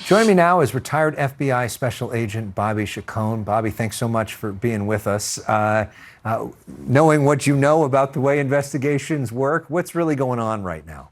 Joining me now is retired FBI Special Agent Bobby Chacon. Bobby, thanks so much for being with us. Knowing what you know about the way investigations work, what's really going on right now?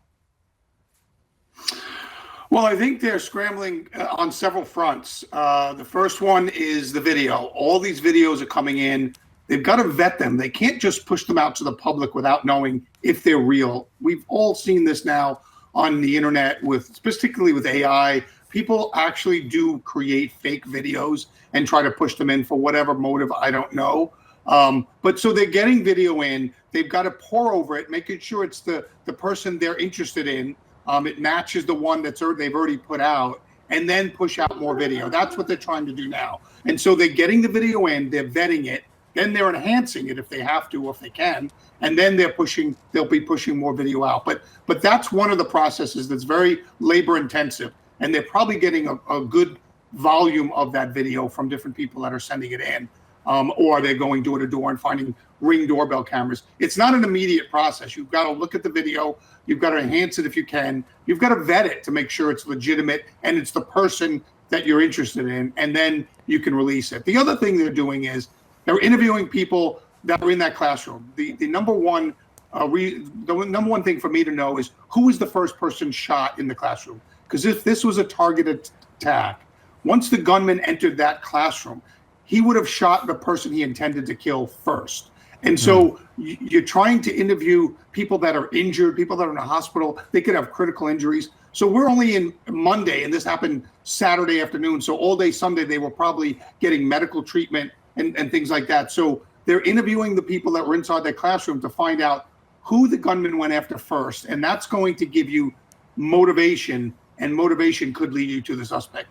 Well, I think they're scrambling on several fronts. The first one is the video. All these videos are coming in. They've got to vet them. They can't just push them out to the public without knowing if they're real. We've all seen this now on the internet, particularly with AI. People actually do create fake videos and try to push them in for whatever motive, I don't know. But so they're getting video in. They've got to pore over it, making sure it's the person they're interested in. It matches the one they've already put out, and then push out more video. That's what they're trying to do now. And so they're getting the video in, they're vetting it, then they're enhancing it if they have to, or if they can, and then they'll be pushing more video out. But that's one of the processes that's very labor intensive, and they're probably getting a good volume of that video from different people that are sending it in. Or they're going door to door and finding Ring doorbell cameras. It's not an immediate process. You've got to look at the video. You've got to enhance it if you can. You've got to vet it to make sure it's legitimate and it's the person that you're interested in, and then you can release it. The other thing they're doing is they're interviewing people that are in that classroom. The number one thing for me to know is who was the first person shot in the classroom. Because if this was a targeted attack, once the gunman entered that classroom, he would have shot the person he intended to kill first. And so you're trying to interview people that are injured, people that are in a hospital. They could have critical injuries. So we're only in Monday, and this happened Saturday afternoon. So all day Sunday, they were probably getting medical treatment and things like that. So they're interviewing the people that were inside that classroom to find out who the gunman went after first. And that's going to give you motivation, and motivation could lead you to the suspect.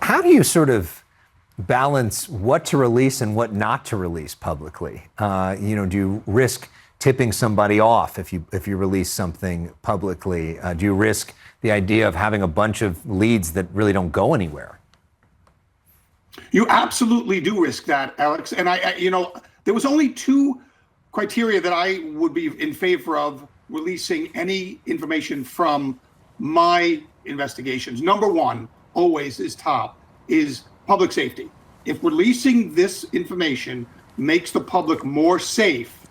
How do you sort of balance what to release and what not to release publicly? Do you risk tipping somebody off if you release something publicly? Do you risk the idea of having a bunch of leads that really don't go anywhere? You absolutely do risk that, Alex. And there was only two criteria that I would be in favor of releasing any information from my investigations. Number one, always is public safety. If releasing this information makes the public more safe,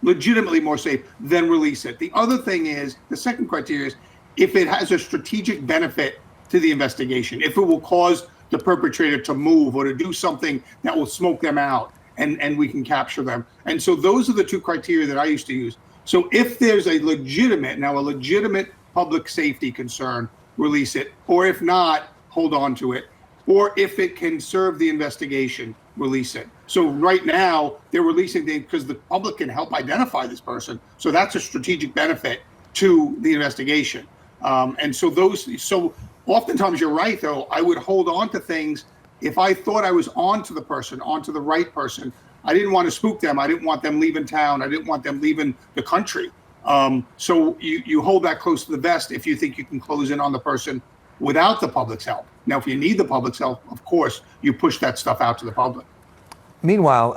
legitimately more safe, then release it. The other thing is, the second criteria is if it has a strategic benefit to the investigation, if it will cause the perpetrator to move or to do something that will smoke them out and we can capture them. And so those are the two criteria that I used to use. So if there's a legitimate public safety concern, release it. Or if not, hold on to it. Or if it can serve the investigation, release it. So right now, they're releasing things because the public can help identify this person. So that's a strategic benefit to the investigation. And so oftentimes you're right, though. I would hold on to things if I thought I was onto the right person. I didn't want to spook them. I didn't want them leaving town. I didn't want them leaving the country. So you hold that close to the vest if you think you can close in on the person without the public's help. Now, if you need the public's help, of course, you push that stuff out to the public. Meanwhile,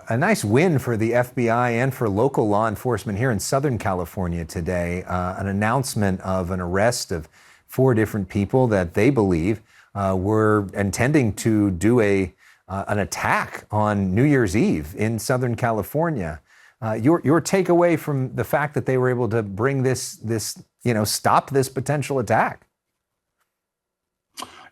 a nice win for the FBI and for local law enforcement here in Southern California today, an announcement of an arrest of 4 different people that they believe were intending to do an attack on New Year's Eve in Southern California. Your takeaway from the fact that they were able to bring stop this potential attack?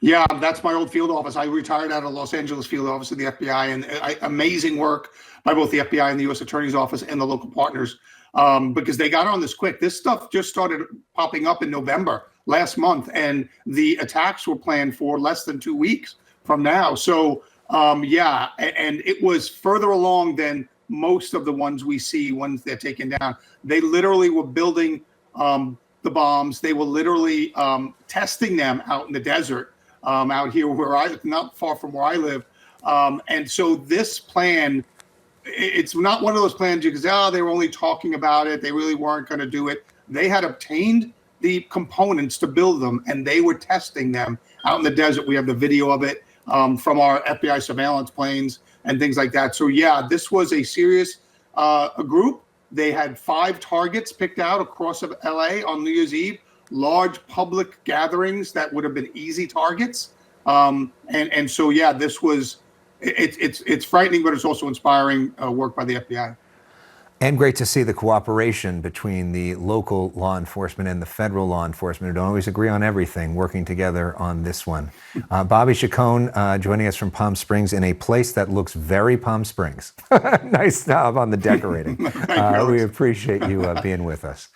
Yeah, that's my old field office. I retired out of Los Angeles field office of the FBI, and amazing work by both the FBI and the U.S. Attorney's Office and the local partners, because they got on this quick. This stuff just started popping up in November last month, and the attacks were planned for less than 2 weeks from now. So, and it was further along than most of the ones we see once they're taken down. They literally were building the bombs. They were literally testing them out in the desert. Out here not far from where I live. And so this plan, it's not one of those plans you can say, they were only talking about it. They really weren't going to do it. They had obtained the components to build them, and they were testing them out in the desert. We have the video of it from our FBI surveillance planes and things like that. So yeah, this was a serious a group. They had 5 targets picked out across LA on New Year's Eve. large public gatherings that would have been easy targets. And so, yeah, this was, it's frightening, but it's also inspiring work by the FBI. And great to see the cooperation between the local law enforcement and the federal law enforcement, who don't always agree on everything, working together on this one. Bobby Chacon joining us from Palm Springs in a place that looks very Palm Springs. Nice job on the decorating. Thank you, Alex. We appreciate you being with us.